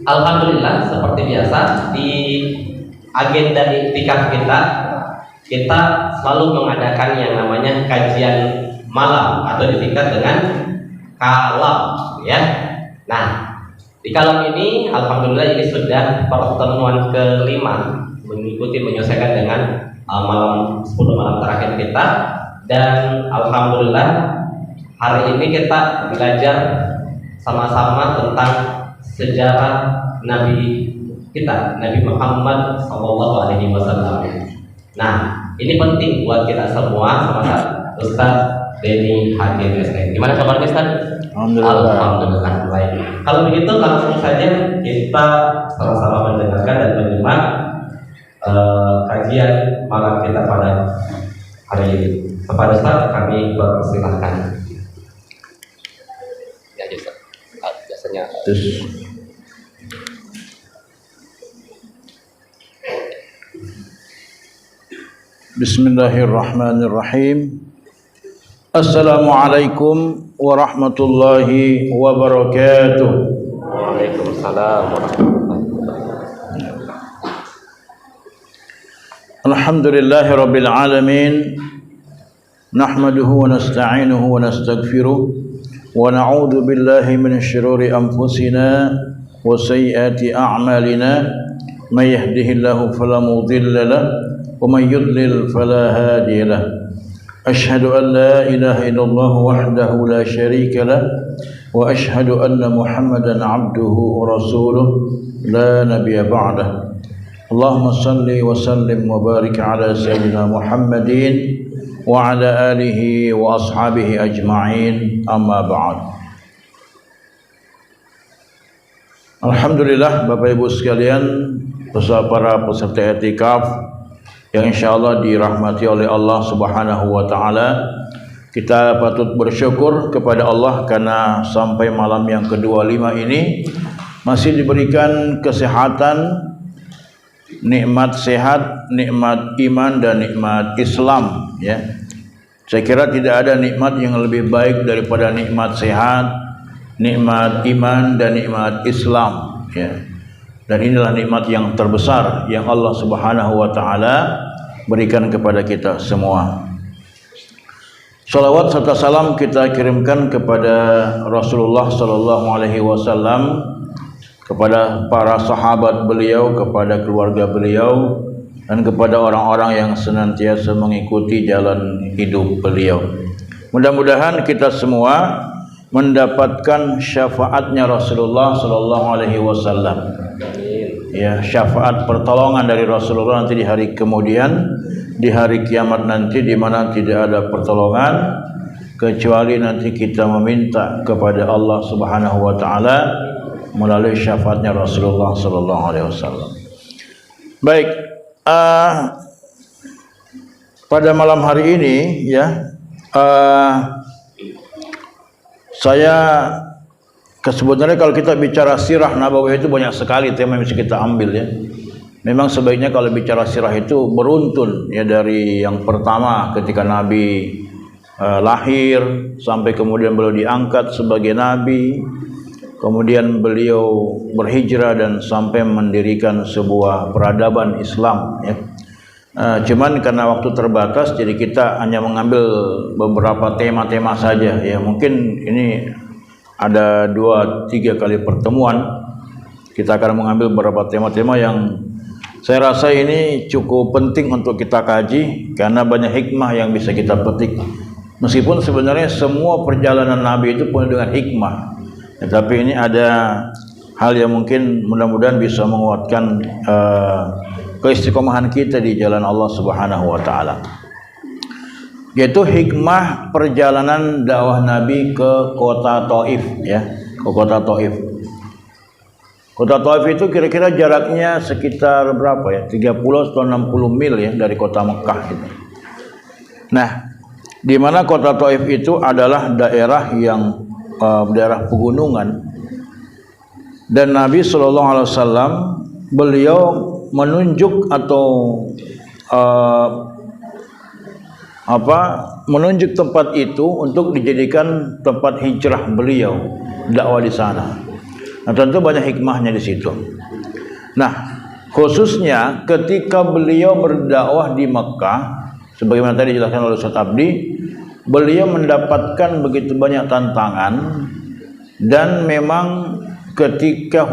Alhamdulillah seperti biasa di agenda iktikaf kita selalu mengadakan yang namanya kajian malam atau disingkat dengan kalam ya. Nah, di kalam ini alhamdulillah ini sudah pertemuan kelima mengikuti menyelesaikan dengan malam 10 malam terakhir kita, dan alhamdulillah hari ini kita belajar sama-sama tentang sejarah Nabi kita, Nabi Muhammad SAW. Nah, ini penting buat kita semua, sama Ustaz Denny Hakim ST. Gimana kabarnya Ustaz? Alhamdulillah. Baik. Kalau begitu langsung saja kita sama-sama mendengarkan dan menyimak kajian malam kita pada hari ini. Kepada Ustaz kami persilahkan. Ya Ustaz. Biasanya. Bismillahirrahmanirrahim. Assalamualaikum warahmatullahi wabarakatuh. Waalaikumsalam warahmatullahi wabarakatuh. Alhamdulillahi rabbil alamin. Nahmaduhu wa nasta'inuhu wa nastaghfiruh wa na'udzu billahi minasy syururi anfusina wa sayyiati a'malina. May yahdihillahu fala mudilla lahu ومن يضلل فلا هادي له أشهد أن لا إله إلا الله وحده لا شريك له وأشهد أن محمدا عبده ورسوله لا نبي بعده اللهم صل وسلم وبارك على سيدنا محمد وعلى آله وأصحابه أجمعين أما بعد. Alhamdulillah Bapak Ibu sekalian, beserta para peserta i'tikaf yang insyaallah dirahmati oleh Allah Subhanahu wa taala, kita patut bersyukur kepada Allah karena sampai malam yang ke-25 ini masih diberikan kesehatan, nikmat sehat, nikmat iman dan nikmat Islam ya. Saya kira tidak ada nikmat yang lebih baik daripada nikmat sehat, nikmat iman dan nikmat Islam ya. Dan inilah nikmat yang terbesar yang Allah Subhanahu wa taala berikan kepada kita semua. Salawat serta salam kita kirimkan kepada Rasulullah sallallahu alaihi wasallam, kepada para sahabat beliau, kepada keluarga beliau, dan kepada orang-orang yang senantiasa mengikuti jalan hidup beliau. Mudah-mudahan kita semua mendapatkan syafaatnya Rasulullah sallallahu alaihi wasallam. Ya, syafaat pertolongan dari Rasulullah nanti di hari kemudian, di hari kiamat nanti, di mana tidak ada pertolongan kecuali nanti kita meminta kepada Allah Subhanahu wa taala melalui syafaatnya Rasulullah sallallahu alaihi wasallam. Baik, pada malam hari ini ya, saya sebenarnya kalau kita bicara sirah nabawiyah itu banyak sekali tema yang bisa kita ambil ya. Memang sebaiknya kalau bicara sirah itu beruntun ya, dari yang pertama ketika Nabi lahir sampai kemudian beliau diangkat sebagai Nabi, kemudian beliau berhijrah dan sampai mendirikan sebuah peradaban Islam ya. Cuman karena waktu terbatas jadi kita hanya mengambil beberapa tema-tema saja ya. Mungkin ini ada 2-3 kali pertemuan kita akan mengambil beberapa tema-tema yang saya rasa ini cukup penting untuk kita kaji karena banyak hikmah yang bisa kita petik. Meskipun sebenarnya semua perjalanan Nabi itu penuh dengan hikmah, tetapi ini ada hal yang mungkin mudah-mudahan bisa menguatkan keistiqomahan kita di jalan Allah Subhanahu wa taala. Yaitu hikmah perjalanan dakwah Nabi ke kota Taif ya, ke kota Taif. Kota Taif itu kira-kira jaraknya sekitar berapa ya? 30 atau 60 mil ya dari kota Mekah gitu. Nah, di mana kota Taif itu adalah daerah yang daerah pegunungan. Dan Nabi sallallahu alaihi wasallam beliau menunjuk atau menunjuk tempat itu untuk dijadikan tempat hijrah beliau, dakwah di sana. Nah, tentu banyak hikmahnya di situ. Nah, khususnya ketika beliau berdakwah di Mekah, sebagaimana tadi dijelaskan oleh Ustaz Abdi, beliau mendapatkan begitu banyak tantangan, dan memang ketika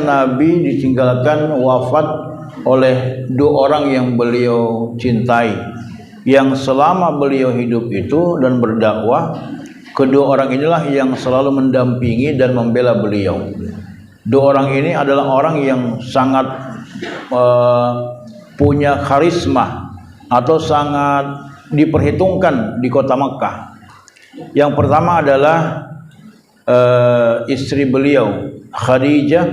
Nabi ditinggalkan wafat oleh dua orang yang beliau cintai, yang selama beliau hidup itu dan berdakwah, kedua orang inilah yang selalu mendampingi dan membela beliau. Dua orang ini adalah orang yang sangat punya karisma atau sangat diperhitungkan di kota Makkah. Yang pertama adalah istri beliau, Khadijah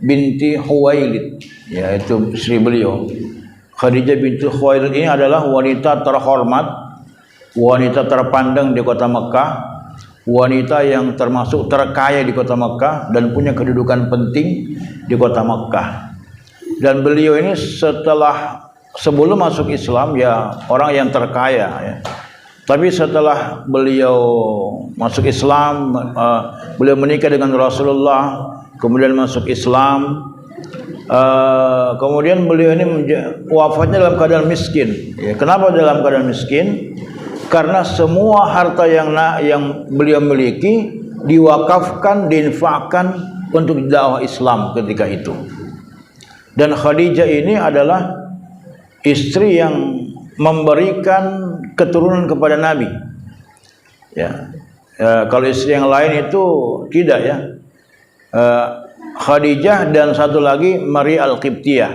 binti Khuwailid, yaitu istri beliau. Khadijah binti Khuwailid ini adalah wanita terhormat, wanita terpandang di kota Makkah, wanita yang termasuk terkaya di kota Makkah dan punya kedudukan penting di kota Makkah. Dan beliau ini sebelum masuk Islam ya orang yang terkaya ya. Tapi setelah beliau masuk Islam, beliau menikah dengan Rasulullah, kemudian masuk Islam, kemudian beliau ini wafatnya dalam keadaan miskin. Ya, kenapa dalam keadaan miskin? Karena semua harta yang beliau miliki diwakafkan, diinfakkan untuk dakwah Islam ketika itu. Dan Khadijah ini adalah istri yang memberikan keturunan kepada Nabi. Kalau istri yang lain itu tidak ya. Khadijah dan satu lagi Maria Al-Qibtiyah.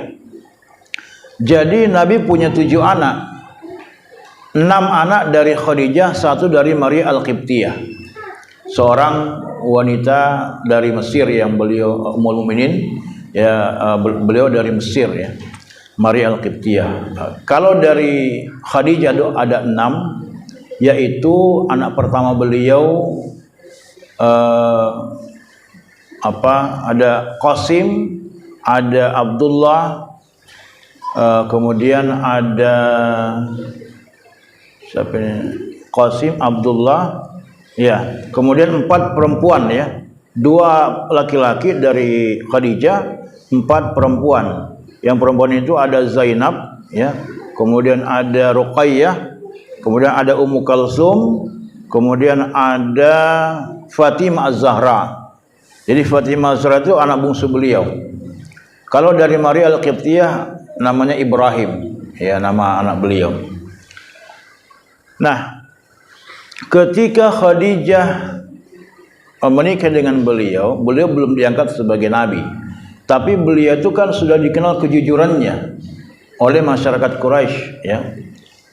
Jadi Nabi punya 7 anak. 6 anak dari Khadijah, 1 dari Maria Al-Qibtiyah, seorang wanita dari Mesir yang beliau Ummul Mukminin beliau dari Mesir ya, Maria Al-Qibtiyah. Kalau dari Khadijah ada 6, yaitu anak pertama beliau ada Qasim, ada Abdullah, kemudian ada siapa ini? Qasim, Abdullah, ya. Kemudian 4 perempuan ya, 2 laki-laki dari Khadijah, 4 perempuan. Yang perempuan itu ada Zainab, ya. Kemudian ada Ruqayyah, kemudian ada Ummu Kalsum, kemudian ada Fatimah Az-Zahra. Jadi Fatimah Az-Zahra itu anak bungsu beliau. Kalau dari Maria Al-Qibtiyah namanya Ibrahim, ya, nama anak beliau. Nah, ketika Khadijah menikah dengan beliau belum diangkat sebagai nabi. Tapi beliau itu kan sudah dikenal kejujurannya oleh masyarakat Quraisy, ya.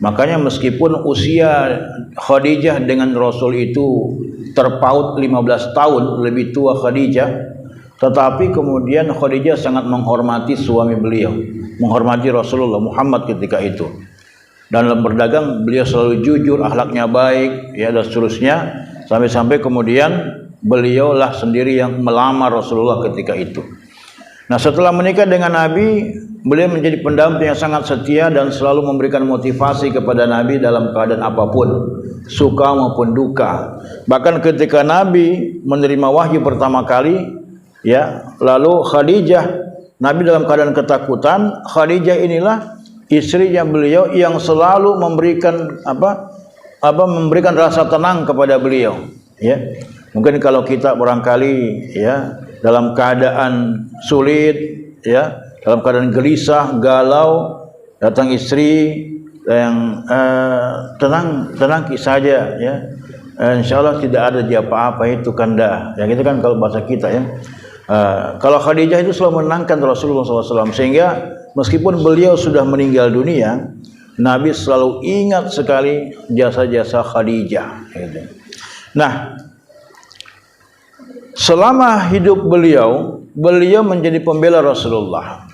Makanya meskipun usia Khadijah dengan Rasul itu terpaut 15 tahun lebih tua Khadijah, tetapi kemudian Khadijah sangat menghormati suami beliau, menghormati Rasulullah Muhammad ketika itu. Dan dalam berdagang beliau selalu jujur, akhlaknya baik, ya, dan seterusnya, sampai-sampai kemudian beliaulah sendiri yang melamar Rasulullah ketika itu. Nah, setelah menikah dengan Nabi, beliau menjadi pendamping yang sangat setia dan selalu memberikan motivasi kepada Nabi dalam keadaan apapun, suka maupun duka. Bahkan ketika Nabi menerima wahyu pertama kali, ya, lalu Khadijah, Nabi dalam keadaan ketakutan, Khadijah inilah istrinya beliau yang selalu memberikan memberikan rasa tenang kepada beliau, ya. Mungkin kalau kita barangkali, ya, dalam keadaan sulit, ya, dalam keadaan gelisah, galau, datang istri yang tenang saja, ya, insyaallah tidak ada apa-apa itu kanda, yang itu kan kalau bahasa kita, ya. Kalau Khadijah itu selalu menenangkan Rasulullah SAW, sehingga meskipun beliau sudah meninggal dunia, Nabi selalu ingat sekali jasa-jasa Khadijah. Nah, selama hidup beliau menjadi pembela Rasulullah,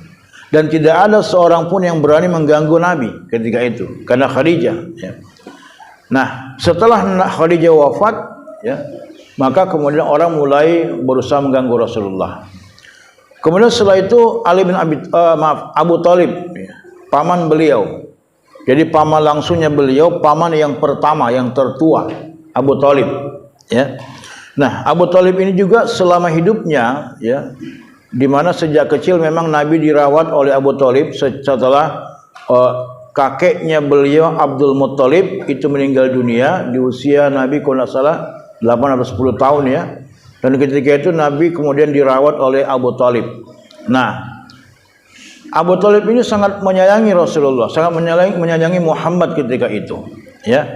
dan tidak ada seorang pun yang berani mengganggu Nabi ketika itu, karena Khadijah, ya. Nah, setelah Khadijah wafat, ya, maka kemudian orang mulai berusaha mengganggu Rasulullah. Kemudian setelah itu Abu Thalib, ya, paman beliau. Jadi paman langsungnya beliau, paman yang pertama, yang tertua, Abu Thalib, ya. Nah, Abu Thalib ini juga selama hidupnya, ya, di mana sejak kecil memang Nabi dirawat oleh Abu Thalib setelah kakeknya beliau Abdul Muttalib itu meninggal dunia di usia Nabi kalau tidak salah 8 atau 10 tahun ya. Dan ketika itu Nabi kemudian dirawat oleh Abu Thalib. Nah, Abu Thalib ini sangat menyayangi Rasulullah, sangat menyayangi Muhammad ketika itu, ya.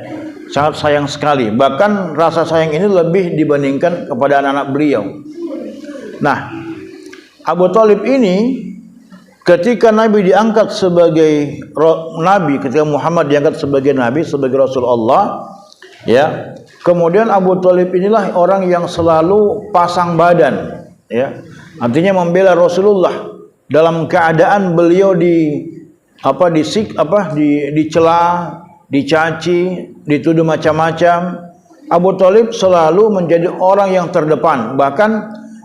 Sangat sayang sekali. Bahkan rasa sayang ini lebih dibandingkan kepada anak-anak beliau. Nah, Abu Thalib ini ketika Nabi diangkat sebagai Nabi, ketika Muhammad diangkat sebagai Nabi, sebagai Rasulullah, ya. Kemudian Abu Thalib inilah orang yang selalu pasang badan, ya. Artinya membela Rasulullah dalam keadaan beliau dicela, dicaci, dituduh macam-macam. Abu Thalib selalu menjadi orang yang terdepan. Bahkan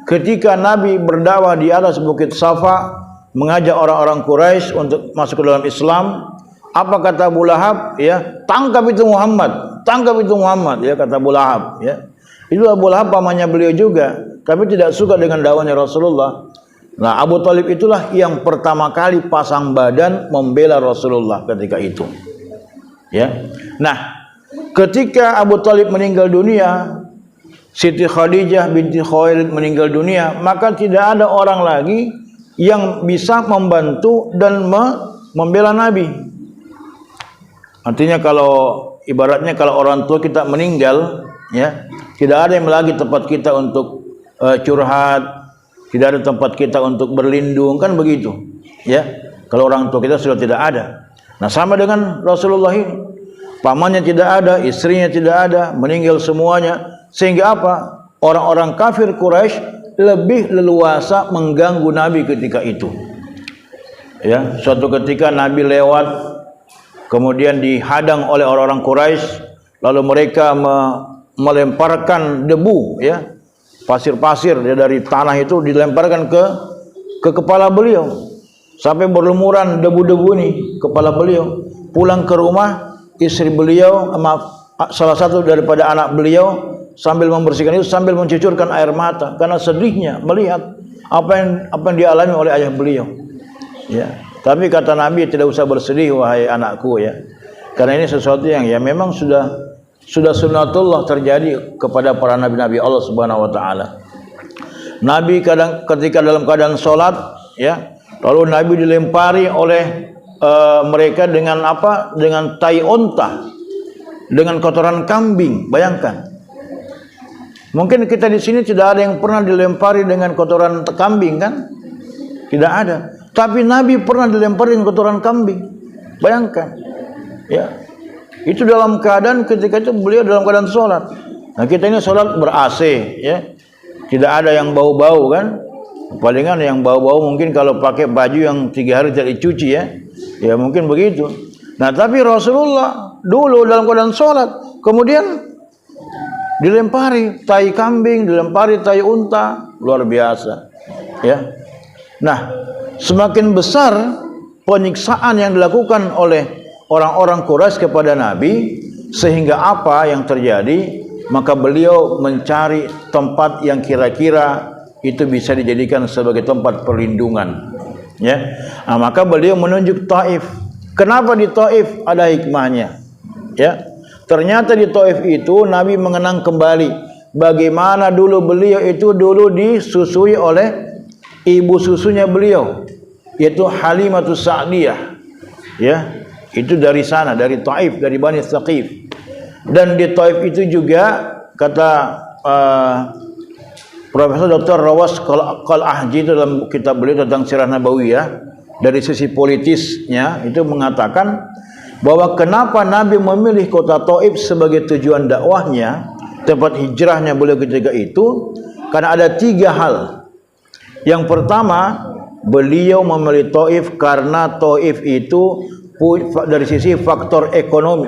ketika Nabi berdakwah di atas Bukit Safa, mengajak orang-orang Quraisy untuk masuk ke dalam Islam, apa kata Abu Lahab? Ya, tangkap itu Muhammad, tangkap itu Muhammad. Ya, kata Abu Lahab. Ya, itu Abu Lahab pamannya beliau juga, tapi tidak suka dengan dakwahnya Rasulullah. Nah, Abu Thalib itulah yang pertama kali pasang badan membela Rasulullah ketika itu. Ya. Nah, ketika Abu Thalib meninggal dunia, Siti Khadijah binti Khuwailid meninggal dunia, maka tidak ada orang lagi yang bisa membantu dan membela Nabi. Artinya kalau ibaratnya kalau orang tua kita meninggal, ya, tidak ada yang lagi tempat kita untuk curhat, tidak ada tempat kita untuk berlindung, kan begitu, ya. Kalau orang tua kita sudah tidak ada. Nah, sama dengan Rasulullah ini, pamannya tidak ada, istrinya tidak ada, meninggal semuanya, sehingga apa? Orang-orang kafir Quraisy lebih leluasa mengganggu Nabi ketika itu. Ya, suatu ketika Nabi lewat, kemudian dihadang oleh orang-orang Quraisy, lalu mereka melemparkan debu, ya, pasir-pasir dari tanah itu dilemparkan ke kepala beliau. Sampai berlumuran debu-debu ini kepala beliau. Pulang ke rumah, istri beliau, salah satu daripada anak beliau, sambil membersihkan itu sambil mencucurkan air mata karena sedihnya melihat apa yang dialami oleh ayah beliau. Ya, tapi kata Nabi, tidak usah bersedih wahai anakku, ya. Karena ini sesuatu yang ya memang sudah sunnatullah terjadi kepada para nabi-nabi Allah Subhanahu wa taala. Nabi ketika dalam keadaan salat, ya, lalu Nabi dilempari oleh mereka dengan apa? Dengan tai unta, dengan kotoran kambing. Bayangkan. Mungkin kita di sini tidak ada yang pernah dilempari dengan kotoran kambing, kan? Tidak ada. Tapi Nabi pernah dilempari dengan kotoran kambing. Bayangkan. Ya. Itu dalam keadaan ketika itu beliau dalam keadaan sholat. Nah, kita ini sholat ber-AC, ya. Tidak ada yang bau-bau, kan? Palingan yang bau-bau mungkin kalau pakai baju yang 3 hari tidak dicuci, ya. Ya mungkin begitu. Nah, tapi Rasulullah dulu dalam keadaan sholat, kemudian dilempari tai kambing, dilempari tai unta, luar biasa, ya. Nah, semakin besar penyiksaan yang dilakukan oleh orang-orang Quraisy kepada Nabi, sehingga apa yang terjadi? Maka beliau mencari tempat yang kira-kira itu bisa dijadikan sebagai tempat perlindungan, ya. Nah, maka beliau menunjuk Taif. Kenapa di Taif? Ada hikmahnya, ya. Ternyata di Taif itu Nabi mengenang kembali bagaimana dulu beliau itu dulu disusui oleh ibu susunya beliau, yaitu Halimatus Sa'diyah, ya. Itu dari sana, dari Taif, dari Bani Thaqif. Dan di Taif itu juga kata Profesor Dr. Rawas Qal'ahji dalam kitab beliau tentang Sirah Nabawiyah, dari sisi politisnya itu mengatakan bahwa kenapa Nabi memilih kota Taif sebagai tujuan dakwahnya, tempat hijrahnya beliau ketika itu, karena ada 3 hal. Yang pertama, beliau memilih Taif karena Taif itu dari sisi faktor ekonomi,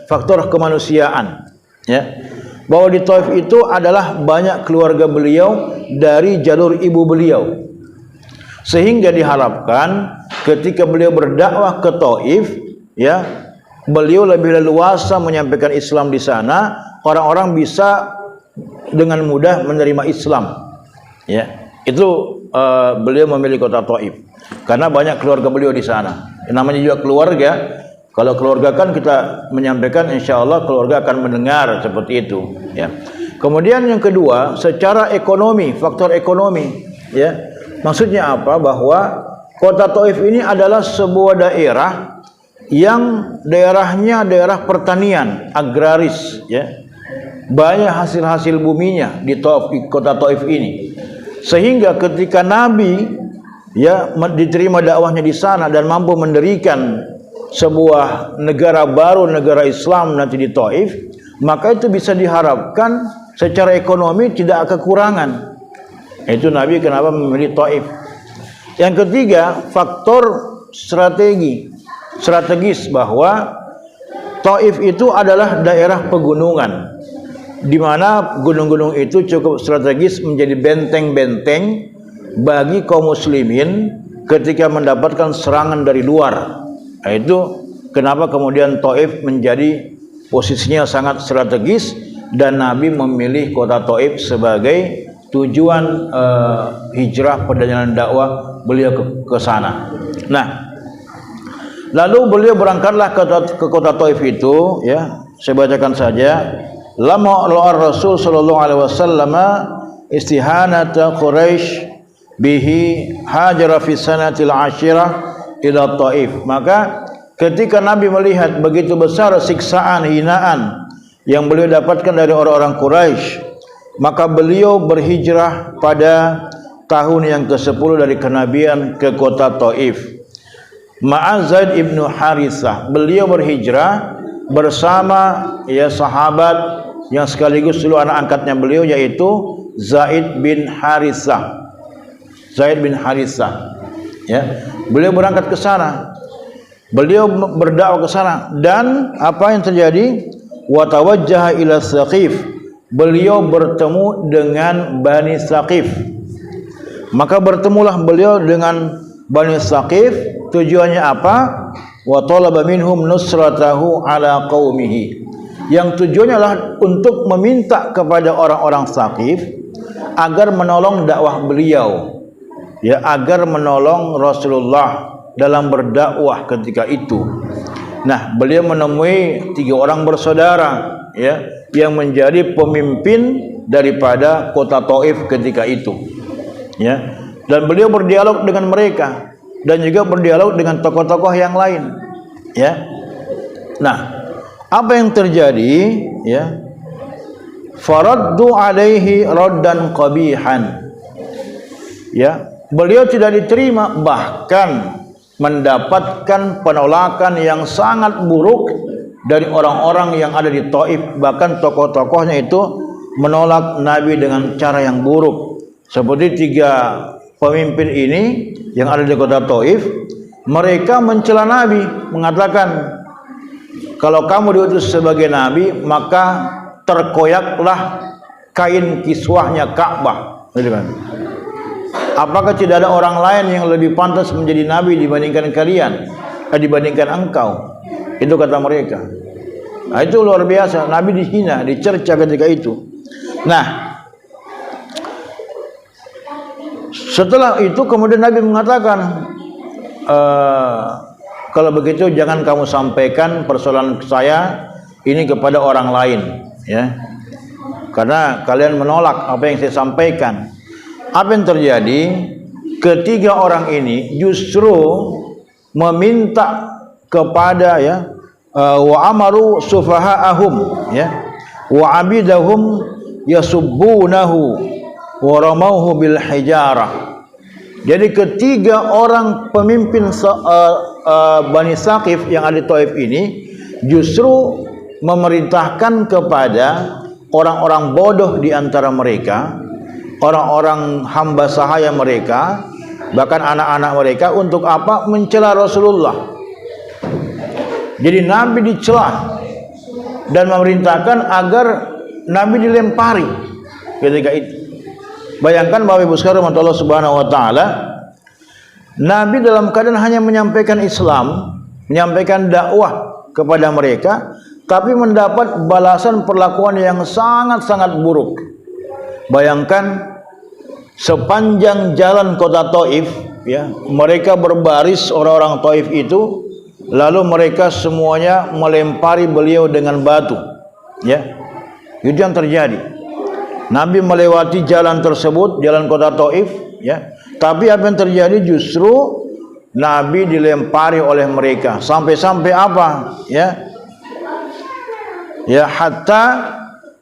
faktor kemanusiaan, ya. Bahwa di Taif itu adalah banyak keluarga beliau dari jalur ibu beliau, sehingga diharapkan ketika beliau berdakwah ke Taif, ya, beliau lebih leluasa menyampaikan Islam di sana. Orang-orang bisa dengan mudah menerima Islam. Ya, itu beliau memilih kota Taif karena banyak keluarga beliau di sana. Namanya juga keluarga. Kalau keluarga kan kita menyampaikan, insya Allah keluarga akan mendengar seperti itu. Ya. Kemudian yang kedua, secara ekonomi, faktor ekonomi. Ya, maksudnya apa? Bahwa kota Taif ini adalah sebuah daerah yang daerahnya daerah pertanian, agraris. Ya, banyak hasil-hasil buminya di Taif, di kota Taif ini. Sehingga ketika Nabi ya diterima dakwahnya di sana dan mampu mendirikan sebuah negara baru, negara Islam nanti di Taif, maka itu bisa diharapkan secara ekonomi tidak kekurangan. Itu Nabi kenapa memilih Taif. Yang ketiga, faktor strategis bahwa Taif itu adalah daerah pegunungan, di mana gunung-gunung itu cukup strategis menjadi benteng-benteng bagi kaum muslimin ketika mendapatkan serangan dari luar. Nah, itu kenapa kemudian Taif menjadi posisinya sangat strategis dan Nabi memilih kota Taif sebagai tujuan hijrah perjalanan dakwah beliau ke sana. Nah, lalu beliau berangkatlah ke kota Taif itu, ya. Saya bacakan saja. Lama Rasul sallallahu alaihi wasallam istihanata Quraisy bihi hajara fi sanatil ashirah ila Taif. Maka ketika Nabi melihat begitu besar siksaan, hinaan yang beliau dapatkan dari orang-orang Quraisy, maka beliau berhijrah pada tahun yang ke-10 dari kenabian ke kota Taif. Ma'a Zaid ibn Harithah, beliau berhijrah bersama ya sahabat yang sekaligus dulu anak angkatnya beliau, yaitu Zaid bin Harithah. Zaid bin Harithah. Ya, beliau berangkat ke sana. Beliau berdakwah ke sana dan apa yang terjadi? Wa tawajjaha ila Saqif. Beliau bertemu dengan Bani Saqif. Maka bertemulah beliau dengan Bani Saqif. Tujuannya apa? Wa talaba minhum nusratahu ala qaumihi. Yang tujuannya adalah untuk meminta kepada orang-orang Saqif agar menolong dakwah beliau. Ya, agar menolong Rasulullah dalam berdakwah ketika itu. Nah, beliau menemui 3 orang bersaudara, ya, yang menjadi pemimpin daripada kota Taif ketika itu. Ya, dan beliau berdialog dengan mereka dan juga berdialog dengan tokoh-tokoh yang lain. Ya, nah, apa yang terjadi? Ya, faraddu alaihi raddan qabihan. Ya, beliau tidak diterima, bahkan mendapatkan penolakan yang sangat buruk dari orang-orang yang ada di Taif. Bahkan tokoh-tokohnya itu menolak Nabi dengan cara yang buruk. Seperti 3 pemimpin ini yang ada di kota Taif, mereka mencela Nabi, mengatakan, kalau kamu diutus sebagai Nabi, maka terkoyaklah kain kiswahnya Ka'bah. Apakah tidak ada orang lain yang lebih pantas menjadi Nabi dibandingkan kalian, dibandingkan engkau? Itu kata mereka. Nah, itu luar biasa. Nabi dihina, dicerca ketika itu. Nah, setelah itu kemudian Nabi mengatakan, kalau begitu jangan kamu sampaikan persoalan saya ini kepada orang lain, ya, karena kalian menolak apa yang saya sampaikan. Apa yang terjadi? Ketiga orang ini justru meminta kepada, ya, wa amaru sufaha'ahum, ya, wa abidahum yasubbunahu wa ramauhu bil hijarah. Jadi ketiga orang pemimpin Bani Saqif yang ada di Taif ini justru memerintahkan kepada orang-orang bodoh di antara mereka, orang-orang hamba sahaya mereka, bahkan anak-anak mereka, untuk apa? Mencela Rasulullah. Jadi Nabi dicela dan memerintahkan agar Nabi dilempari ketika itu. Bayangkan Bapak Ibu sekalian, Allah Subhanahu wa taala, Nabi dalam keadaan hanya menyampaikan Islam, menyampaikan dakwah kepada mereka, tapi mendapat balasan perlakuan yang sangat-sangat buruk. Bayangkan sepanjang jalan kota Taif, ya, mereka berbaris orang-orang Taif itu, lalu mereka semuanya melempari beliau dengan batu, ya. Itu yang terjadi. Nabi melewati jalan tersebut, jalan kota Taif, ya. Tapi apa yang terjadi justru Nabi dilempari oleh mereka. Sampai-sampai apa? Ya. Ya, hatta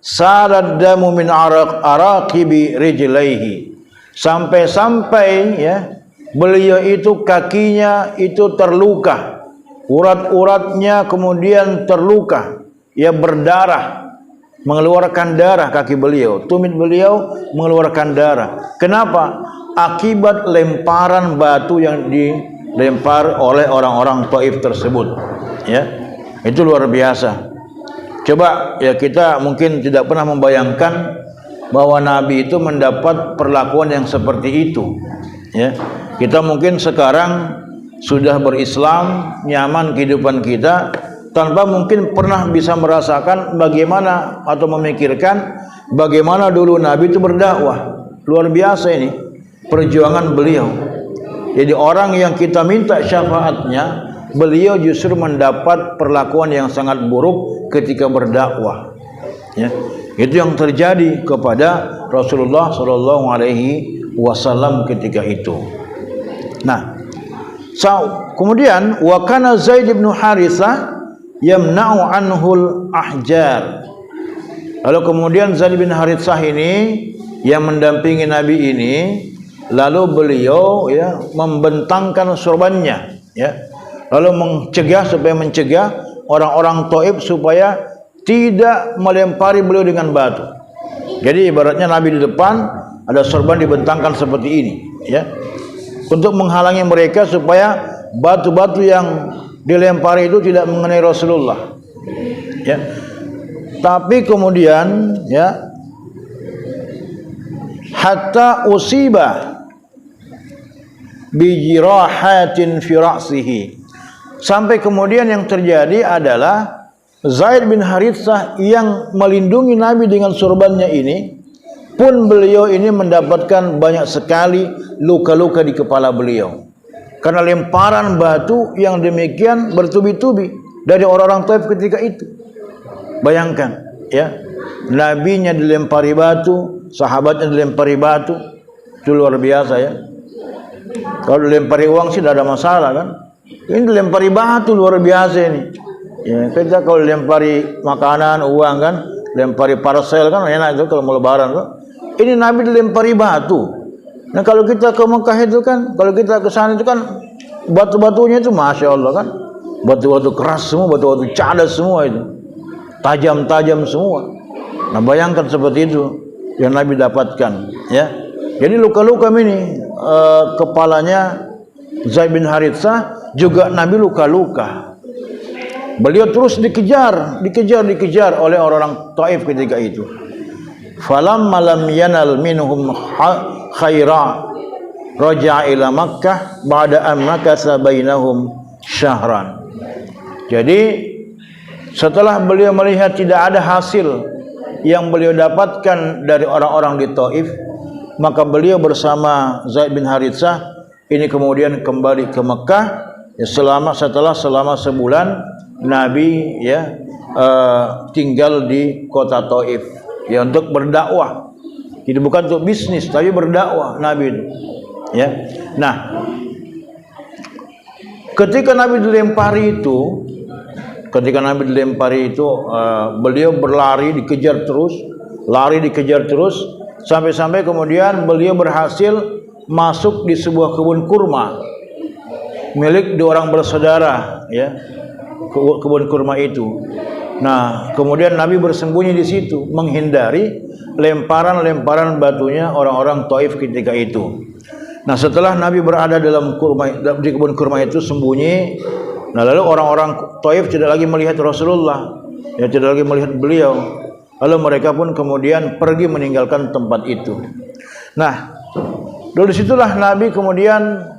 sarad damu min araqibi rijlaihi. Sampai-sampai, ya, beliau itu kakinya itu terluka. Urat-uratnya kemudian terluka, ya, berdarah, mengeluarkan darah kaki beliau, tumit beliau mengeluarkan darah. Kenapa? Akibat lemparan batu yang dilempar oleh orang-orang Taif tersebut, ya. Itu luar biasa. Coba, ya, kita mungkin tidak pernah membayangkan bahwa Nabi itu mendapat perlakuan yang seperti itu, ya. Kita mungkin sekarang sudah berislam, nyaman kehidupan kita, tanpa mungkin pernah bisa merasakan bagaimana atau memikirkan bagaimana dulu Nabi itu berdakwah. Luar biasa ini perjuangan beliau. Jadi orang yang kita minta syafaatnya, beliau justru mendapat perlakuan yang sangat buruk ketika berdakwah, ya. Itu yang terjadi kepada Rasulullah SAW ketika itu. Nah, kemudian wa kana Zaid bin Haritsah yamna'u anhul ahjar. Lalu kemudian Zaid bin Haritsah ini yang mendampingi Nabi ini, lalu beliau, ya, membentangkan sorbannya, ya. Lalu mencegah orang-orang Taif supaya tidak melempari beliau dengan batu. Jadi ibaratnya Nabi di depan, ada sorban dibentangkan seperti ini, ya, untuk menghalangi mereka supaya batu-batu yang dilempari itu tidak mengenai Rasulullah, ya. Tapi kemudian, ya, hatta usiba bijirahatin fi ra'sihi, sampai kemudian yang terjadi adalah Zaid bin Haritsah yang melindungi Nabi dengan sorbannya ini pun beliau ini mendapatkan banyak sekali luka-luka di kepala beliau karena lemparan batu yang demikian bertubi-tubi dari orang-orang Taif ketika itu. Bayangkan, ya, nabinya dilempari batu, sahabatnya dilempari batu. Itu luar biasa, ya. Kalau dilempari uang sih tidak ada masalah, kan. Ini dilempari batu, luar biasa ini. Ya, kita kalau dilempari makanan, uang, kan, lempari parcel, kan enak itu kalau mau lebaran, kan. Ini Nabi dilempari batu. Nah, kalau kita ke Mekah itu, kan, kalau kita ke sana itu, kan, batu-batunya itu Masya Allah, kan, batu-batu keras semua, batu-batu cadas semua itu, tajam-tajam semua. Nah, bayangkan seperti itu yang Nabi dapatkan, ya. Jadi luka-luka ini kepalanya Zaid bin Haritsah juga Nabi luka-luka. Beliau terus dikejar oleh orang Taif ketika itu. Falamma lam yanal minhum khaira raja'a ila Makkah ba'da an makatha bainahum syahran. Jadi setelah beliau melihat tidak ada hasil yang beliau dapatkan dari orang-orang di Taif, maka beliau bersama Zaid bin Haritsah ini kemudian kembali ke Mekah, ya, setelah sebulan Nabi, ya, tinggal di kota Taif, ya, untuk berdakwah. Jadi bukan untuk bisnis, tapi berdakwah Nabi itu, ya. Nah, ketika Nabi dilempari itu, beliau berlari, dikejar terus, sampai-sampai kemudian beliau berhasil masuk di sebuah kebun kurma milik dua orang bersaudara, ya, kebun kurma itu. Nah, kemudian Nabi bersembunyi di situ menghindari lemparan-lemparan batunya orang-orang Taif ketika itu. Nah, setelah Nabi berada di kebun kurma itu sembunyi, nah, lalu orang-orang Taif tidak lagi melihat Rasulullah, ya, tidak lagi melihat beliau. Lalu mereka pun kemudian pergi meninggalkan tempat itu. Nah, dari situlah Nabi kemudian,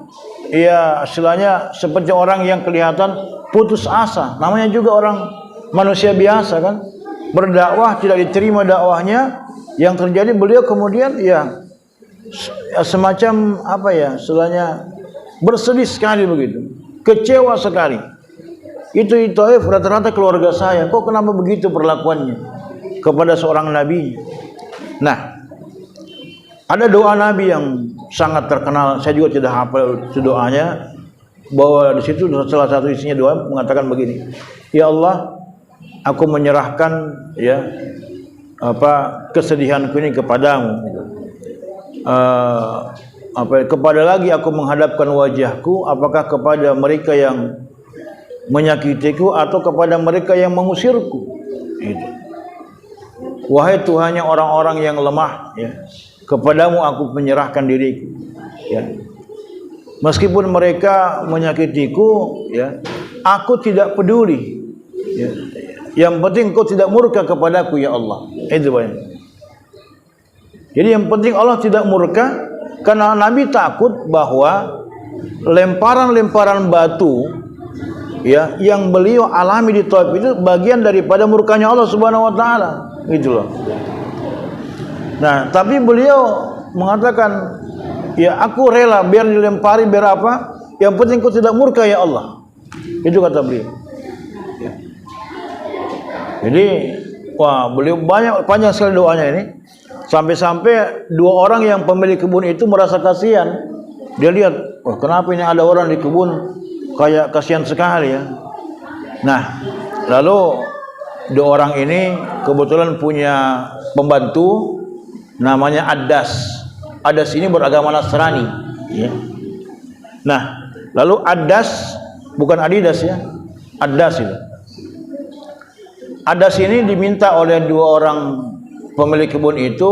ya, istilahnya seperti orang yang kelihatan putus asa. Namanya juga orang manusia biasa, kan. berdakwah, tidak diterima dakwahnya. Yang terjadi beliau kemudian ya semacam apa ya, istilahnya bersedih sekali begitu, kecewa sekali. Itu di Taif rata-rata keluarga saya, kok kenapa begitu perlakuannya kepada seorang nabi. Nah, ada doa Nabi yang sangat terkenal, saya juga tidak hafal itu doanya, bahwa di situ salah satu isinya doa mengatakan begini, ya Allah, aku menyerahkan ya kesedihanku ini kepadamu. Kepada lagi aku menghadapkan wajahku, apakah kepada mereka yang menyakitiku atau kepada mereka yang mengusirku. Itu. Wahai Tuhannya orang-orang yang lemah, ya, kepadamu aku menyerahkan diriku. Ya. Meskipun mereka menyakitiku, ya, aku tidak peduli. Ya. Yang penting kau tidak murka kepadaku ya Allah. Itu banyak. Jadi yang penting Allah tidak murka, karena Nabi takut bahwa lemparan-lemparan batu ya yang beliau alami di Taif itu bagian daripada murkanya Allah Subhanahu wa taala. Gitu loh. Nah, tapi beliau mengatakan, ya aku rela biar dilempari biar apa, yang penting kau tidak murka ya Allah. Itu kata beliau. Ya. Jadi, wah, beliau panjang sekali doanya ini. Sampai-sampai dua orang yang pemilik kebun itu merasa kasihan. Dia lihat, wah, kenapa ini ada orang di kebun kayak kasihan sekali ya. Nah, lalu dua orang ini kebetulan punya pembantu namanya Adas. Adas ini beragama Nasrani ya. Nah, lalu Adas, bukan Adidas ya, Adas itu. Adas ini diminta oleh dua orang pemilik kebun itu,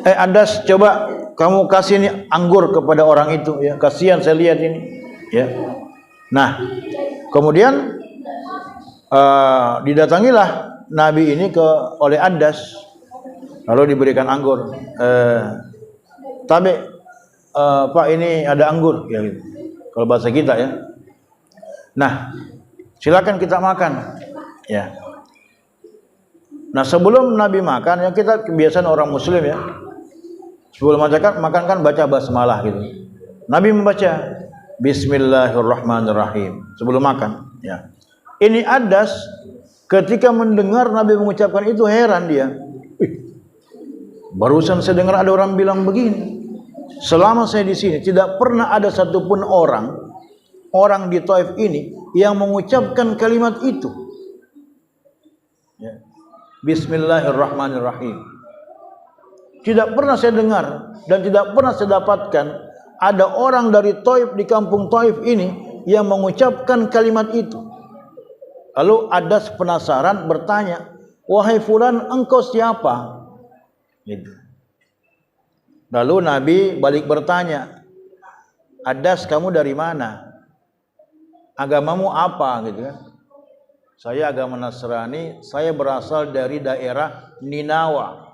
Adas, coba kamu kasih ini anggur kepada orang itu ya, kasihan saya lihat ini ya. Nah, kemudian didatangilah Nabi ini oleh Adas, lalu diberikan anggur. Tapi Pak, ini ada anggur ya, gitu. Kalau bahasa kita ya. Nah, silakan kita makan ya. Nah, sebelum Nabi makan ya, kita kebiasaan orang Muslim ya, sebelum makan kan baca basmalah gitu. Nabi membaca Bismillahirrahmanirrahim sebelum makan ya. Ini Adas ketika mendengar Nabi mengucapkan itu heran dia. Barusan saya dengar ada orang bilang begini. Selama saya di sini tidak pernah ada satupun orang di Taif ini yang mengucapkan kalimat itu. Ya. Bismillahirrahmanirrahim. Tidak pernah saya dengar dan tidak pernah saya dapatkan ada orang dari Taif di kampung Taif ini yang mengucapkan kalimat itu. Lalu Adas penasaran bertanya, wahai fulan, engkau siapa? Gitu. Lalu Nabi balik bertanya, Adas, kamu dari mana? Agamamu apa? Gitu kan? Saya agama Nasrani, saya berasal dari daerah Ninawa.